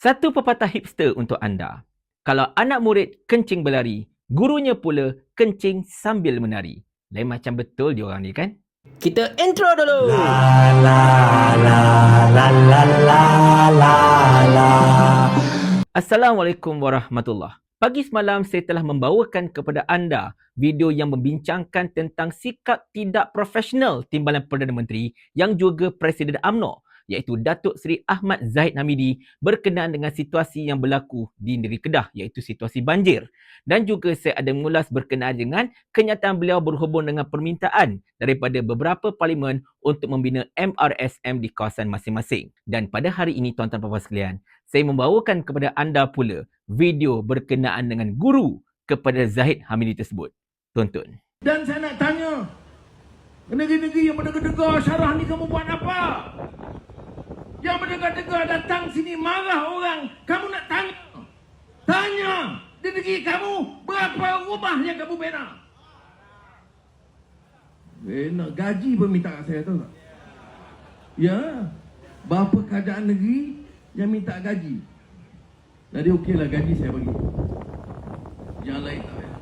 Satu pepatah hipster untuk anda. Kalau anak murid kencing berlari, gurunya pula kencing sambil menari. Lain macam betul diorang ni kan? Kita intro dulu. Assalamualaikum warahmatullahi. Pagi semalam saya telah membawakan kepada anda video yang membincangkan tentang sikap tidak profesional Timbalan Perdana Menteri yang juga Presiden UMNO, iaitu Datuk Seri Ahmad Zahid Hamidi berkenaan dengan situasi yang berlaku di negeri Kedah, iaitu situasi banjir. Dan juga saya ada mengulas berkenaan dengan kenyataan beliau berhubung dengan permintaan daripada beberapa parlimen untuk membina MRSM di kawasan masing-masing. Dan pada hari ini tuan-tuan dan puan sekalian, saya membawakan kepada anda pula video berkenaan dengan guru kepada Zahid Hamidi tersebut. Tonton. Dan saya nak tanya, negeri-negeri yang berdegar-degar syarah ni kamu buat apa? Yang berdegar-degar datang sini marah orang, kamu nak tanya? Tanya, di negeri kamu berapa rumah yang kamu bina? Nak gaji pun minta kat saya, tahu tak? Ya, berapa kerajaan negeri yang minta gaji? Jadi okeylah gaji saya bagi. Yang lain tak payah.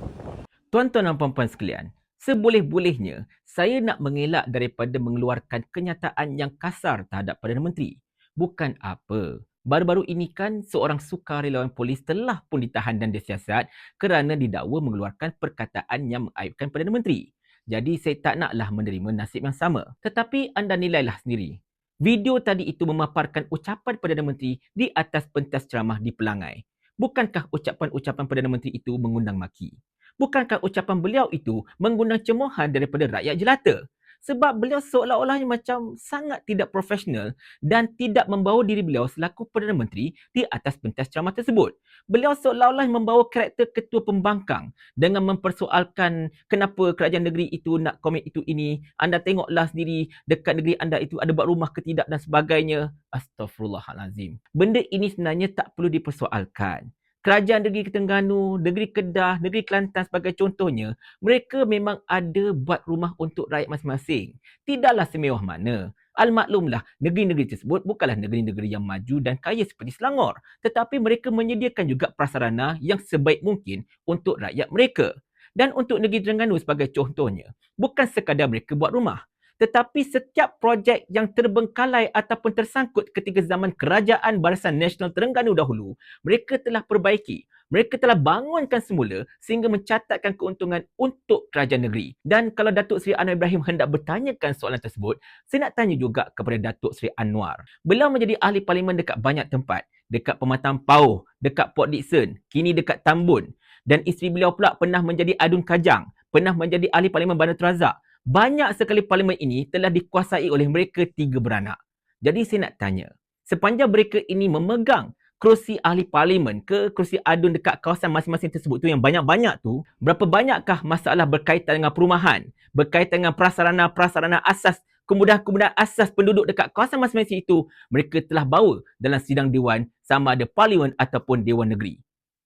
Tuan-tuan dan puan-puan sekalian, seboleh-bolehnya saya nak mengelak daripada mengeluarkan kenyataan yang kasar terhadap Perdana Menteri. Bukan apa. Baru-baru ini kan seorang sukarelawan polis telah pun ditahan dan disiasat kerana didakwa mengeluarkan perkataan yang mengaibkan Perdana Menteri. Jadi saya tak naklah menerima nasib yang sama. Tetapi anda nilailah sendiri. Video tadi itu memaparkan ucapan Perdana Menteri di atas pentas ceramah di Pelangai. Bukankah ucapan-ucapan Perdana Menteri itu mengundang maki? Bukankah ucapan beliau itu mengundang cemohan daripada rakyat jelata? Sebab beliau seolah-olahnya macam sangat tidak profesional dan tidak membawa diri beliau selaku Perdana Menteri di atas pentas ceramah tersebut. Beliau seolah-olah membawa karakter ketua pembangkang dengan mempersoalkan kenapa kerajaan negeri itu nak komit itu ini. Anda tengoklah sendiri dekat negeri anda itu ada buat rumah ke tidak dan sebagainya. Astaghfirullahalazim. Benda ini sebenarnya tak perlu dipersoalkan. Kerajaan negeri Terengganu, negeri Kedah, negeri Kelantan sebagai contohnya, mereka memang ada buat rumah untuk rakyat masing-masing. Tidaklah semewah mana. Al-maklumlah, negeri-negeri tersebut bukanlah negeri-negeri yang maju dan kaya seperti Selangor. Tetapi mereka menyediakan juga prasarana yang sebaik mungkin untuk rakyat mereka. Dan untuk negeri Terengganu sebagai contohnya, bukan sekadar mereka buat rumah. Tetapi setiap projek yang terbengkalai ataupun tersangkut ketika zaman Kerajaan Barisan Nasional Terengganu dahulu, mereka telah perbaiki. Mereka telah bangunkan semula sehingga mencatatkan keuntungan untuk kerajaan negeri. Dan kalau Datuk Seri Anwar Ibrahim hendak bertanyakan soalan tersebut, saya nak tanya juga kepada Datuk Seri Anwar. Beliau menjadi ahli parlimen dekat banyak tempat. Dekat Pematang Pauh, dekat Port Dickson, kini dekat Tambun. Dan isteri beliau pula pernah menjadi Adun Kajang, pernah menjadi ahli parlimen Bandar Terazak. Banyak sekali parlimen ini telah dikuasai oleh mereka tiga beranak. Jadi saya nak tanya, sepanjang mereka ini memegang kerusi ahli parlimen ke kerusi adun dekat kawasan masing-masing tersebut tu yang banyak-banyak tu, berapa banyakkah masalah berkaitan dengan perumahan, berkaitan dengan prasarana-prasarana asas, kemudahan-kemudahan asas penduduk dekat kawasan masing-masing itu mereka telah bawa dalam sidang dewan sama ada parlimen ataupun dewan negeri.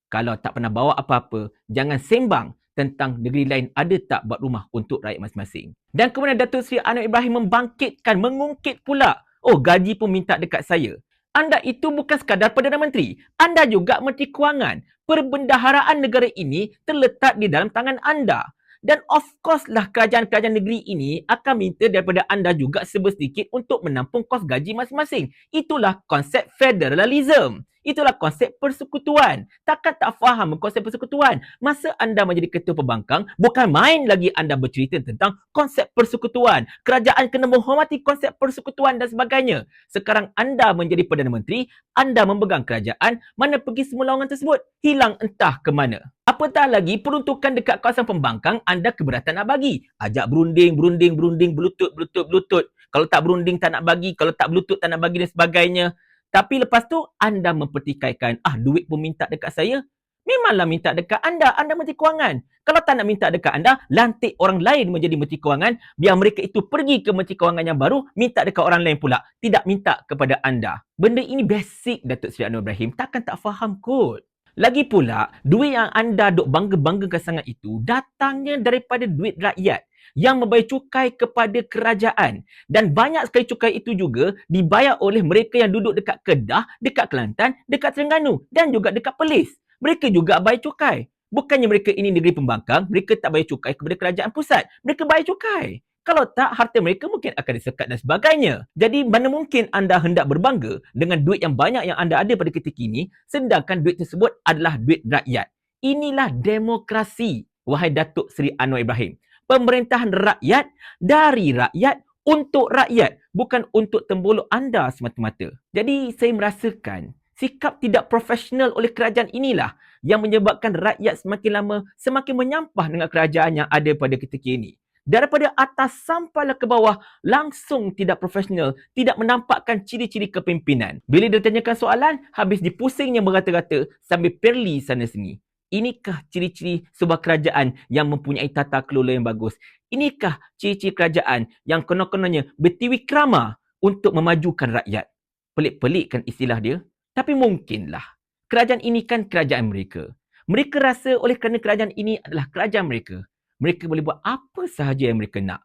Kalau tak pernah bawa apa-apa, jangan sembang tentang negeri lain ada tak buat rumah untuk rakyat masing-masing. Dan kemudian Datuk Seri Anwar Ibrahim membangkitkan, mengungkit pula, oh gaji pun minta dekat saya. Anda itu bukan sekadar Perdana Menteri. Anda juga Menteri Kewangan. Perbendaharaan negara ini terletak di dalam tangan anda. Dan of course lah kerajaan-kerajaan negeri ini akan minta daripada anda juga sedikit untuk menampung kos gaji masing-masing. Itulah konsep federalism. Itulah konsep persekutuan. Takkan tak faham konsep persekutuan. Masa anda menjadi ketua pembangkang, bukan main lagi anda bercerita tentang konsep persekutuan. Kerajaan kena menghormati konsep persekutuan dan sebagainya. Sekarang anda menjadi Perdana Menteri, anda memegang kerajaan, mana pergi semua lawangan tersebut? Hilang entah ke mana. Apatah lagi peruntukan dekat kawasan pembangkang anda keberatan nak bagi. Ajak berunding, berlutut. Kalau tak berunding tak nak bagi, kalau tak berlutut tak nak bagi dan sebagainya. Tapi lepas tu anda mempertikaikan, duit pun minta dekat saya. Memanglah minta dekat anda Menteri Kewangan. Kalau tak nak minta dekat anda, lantik orang lain menjadi Menteri Kewangan, biar mereka itu pergi ke Menteri Kewangan yang baru, minta dekat orang lain pula. Tidak minta kepada anda. Benda ini basic Datuk Seri Anwar Ibrahim, takkan tak faham kot. Lagi pula, duit yang anda duk bangga-banggakan sangat itu datangnya daripada duit rakyat yang membayar cukai kepada kerajaan. Dan banyak sekali cukai itu juga dibayar oleh mereka yang duduk dekat Kedah, dekat Kelantan, dekat Terengganu dan juga dekat Perlis. Mereka juga bayar cukai. Bukannya mereka ini negeri pembangkang, mereka tak bayar cukai kepada kerajaan pusat. Mereka bayar cukai. Kalau tak, harta mereka mungkin akan disekat dan sebagainya. Jadi, mana mungkin anda hendak berbangga dengan duit yang banyak yang anda ada pada ketika ini, sedangkan duit tersebut adalah duit rakyat. Inilah demokrasi, wahai Datuk Seri Anwar Ibrahim. Pemerintahan rakyat, dari rakyat, untuk rakyat. Bukan untuk tembuluk anda semata-mata. Jadi, saya merasakan sikap tidak profesional oleh kerajaan inilah yang menyebabkan rakyat semakin lama semakin menyampah dengan kerajaan yang ada pada ketika ini. Daripada atas sampailah ke bawah langsung tidak profesional, tidak menampakkan ciri-ciri kepimpinan. Bila ditanyakan soalan, habis dipusingnya berkata-kata sambil perli sana sini. Inikah ciri-ciri sebuah kerajaan yang mempunyai tata kelola yang bagus? Inikah ciri-ciri kerajaan yang konon-kononnya bertiwi krama untuk memajukan rakyat? Pelik-pelik kan istilah dia. Tapi mungkinlah. Kerajaan ini kan kerajaan mereka. Mereka rasa oleh kerana kerajaan ini adalah kerajaan mereka, mereka boleh buat apa sahaja yang mereka nak.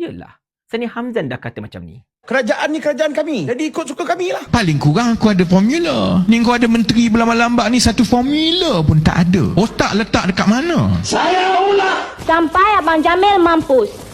Yalah, Sani Hamzan dah kata macam ni. Kerajaan ni kerajaan kami. Jadi ikut suka kami lah. Paling kurang aku ada formula. Ni kau ada menteri berlambak-lambak ni satu formula pun tak ada. Otak letak dekat mana? Sampai Abang Jamil mampus.